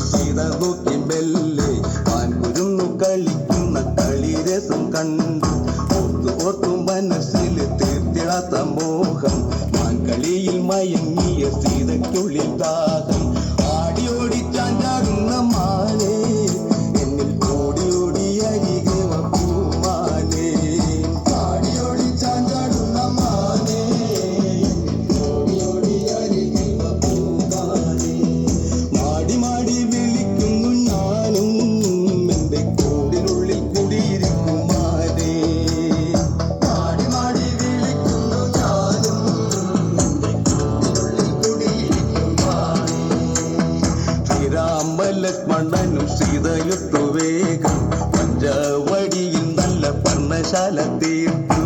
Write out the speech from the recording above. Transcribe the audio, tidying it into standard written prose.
സീത നോക്കി മെല്ലെ മാൻകുരുന്നു കളിക്കുന്ന കളിരസം കണ്ടു. ഓർത്തു മനസ്സിൽ തീർത്തിടാത്ത മോഹം, മാൻകളിയിൽ മയങ്ങിയ സീതയ്ക്കുള്ളിൽ ദാഹം. ആടിയോടി ചാഞ്ചാടുന്ന മാനേ, എന്നിൽ ഓടി ഓടി അരികെ വാ പൂമാനേ. ആടിയോടി ചാഞ്ചാടുന്ന മാനേ, ഓടി ഓടി അരികെ വാ പൂമാനേ. മാടി മാടി വിളിക്കുന്നു ഞാനും, എന്റെ കൂടിനുള്ളിൽ കുടിയിരിക്കും മാനേ. മാടി മാടി വിളിക്കുന്നു ഞാനും, എന്റെ കൂടിനുള്ളിൽ കുടിയിരിക്കും മാനേ. ശ്രീരാമ ലക്ഷ്മണനും സീതയൊത്തു വേഗം പഞ്ചവടിയിൽ നല്ല പർണശാല തീർത്തു.